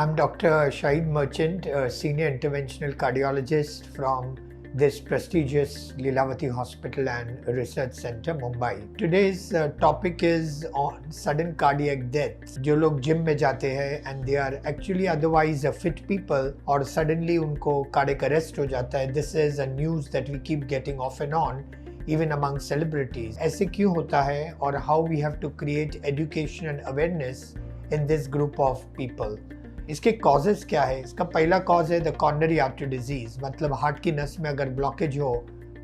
I'm Dr. Shahid Merchant, a senior interventional cardiologist from this prestigious Lilavati Hospital and Research Center, Mumbai. Today's topic is on sudden cardiac death. जो लोग gym में जाते हैं and they are actually otherwise fit people और suddenly उनको cardiac arrest हो जाता है. This is a news that we keep getting off and on, even among celebrities. ऐसे क्यों होता है और how we have to create education and awareness in this group of people. इसके कॉजेज क्या है? इसका पहला कॉज है द कॉर्नरी आर्टरी डिजीज, मतलब हार्ट की नस में अगर ब्लॉकेज हो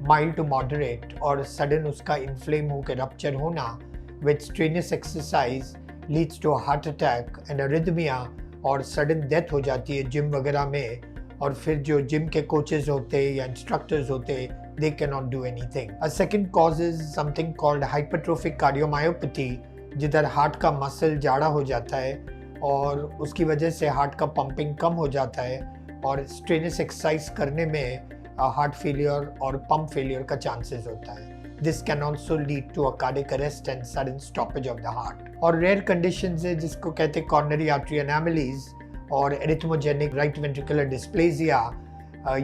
माइल्ड टू मॉडरेट और सडन उसका इन्फ्लेम होकर रप्चर होना with strenuous exercise leads to heart attack and arrhythmia और सडन डेथ हो जाती है जिम वगैरह में. और फिर जो जिम के कोचेज होते या इंस्ट्रक्टर्स होते they can not do anything. A second cause is something called hypertrophic cardiomyopathy, जिधर हार्ट का मसल जाड़ा हो जाता है और उसकी वजह से हार्ट का पंपिंग कम हो जाता है और स्ट्रेनियस एक्सरसाइज करने में हार्ट फेलियर और पंप फेलियर का चांसेस होता है. This can also lead to a cardiac arrest and sudden stoppage of the heart. और रेयर कंडीशंस है जिसको कहते हैं कॉर्नरी आर्टरी एनामलीज और एरिथमोजेनिक राइट वेंट्रिकुलर डिस्प्लेजिया.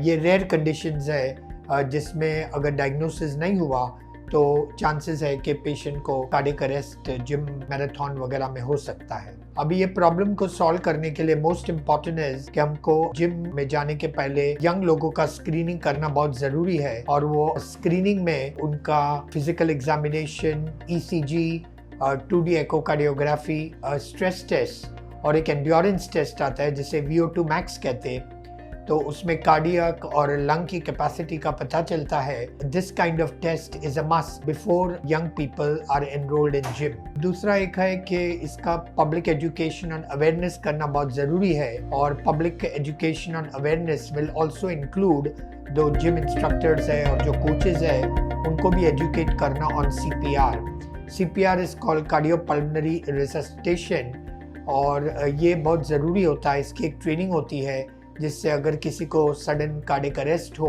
ये रेयर कंडीशंस है जिसमें अगर डायग्नोसिस नहीं हुआ तो चांसेस है कि पेशेंट को कार्डियक अरेस्ट जिम मैराथन वगैरह में हो सकता है. अभी ये प्रॉब्लम को सॉल्व करने के लिए मोस्ट इम्पॉर्टेंट है कि हमको जिम में जाने के पहले यंग लोगों का स्क्रीनिंग करना बहुत ज़रूरी है. और वो स्क्रीनिंग में उनका physical examination, ECG, 2D echocardiography, stress test और एक एंड्योरेंस टेस्ट आता है जिसे VO2 मैक्स कहते हैं. तो उसमें कार्डियक और लंग की कैपेसिटी का पता चलता है. This kind of test is a must before young people are enrolled in gym. दूसरा एक है कि इसका पब्लिक एजुकेशन और अवेयरनेस करना बहुत ज़रूरी है और पब्लिक एजुकेशन और अवेयरनेस विल ऑल्सो इंक्लूड जो जिम इंस्ट्रक्टर्स है और जो कोचेज है उनको भी एजुकेट करना on CPR. CPR is called cardiopulmonary resuscitation और ये बहुत ज़रूरी होता है. इसकी एक ट्रेनिंग होती है जिससे अगर किसी को सडन कार्डियक अरेस्ट हो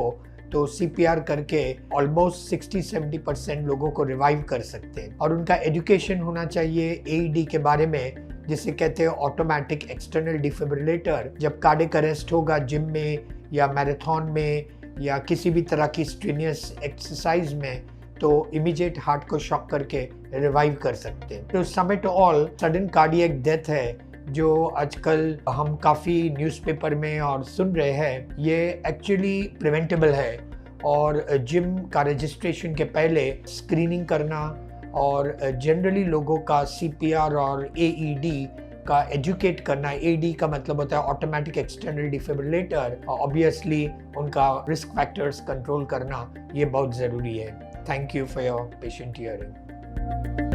तो CPR करके ऑलमोस्ट 60-70% लोगों को रिवाइव कर सकते हैं. और उनका एजुकेशन होना चाहिए AED के बारे में, जिसे कहते हैं ऑटोमेटिक एक्सटर्नल डिफिब्रिलेटर. जब कार्डियक अरेस्ट होगा जिम में या मैराथन में या किसी भी तरह की स्ट्रेनियस एक्सरसाइज में तो इमीडिएट हार्ट को शॉक करके रिवाइव कर सकते हैं. तो summit all sudden cardiac death है जो आजकल हम काफ़ी न्यूज़पेपर में और सुन रहे हैं, ये एक्चुअली प्रिवेंटेबल है. और जिम का रजिस्ट्रेशन के पहले स्क्रीनिंग करना और जनरली लोगों का CPR और AED का एजुकेट करना. AED का मतलब होता है ऑटोमेटिक एक्सटर्नल डिफिब्रिलेटर. ऑब्वियसली उनका रिस्क फैक्टर्स कंट्रोल करना ये बहुत ज़रूरी है. Thank you for your patient hearing.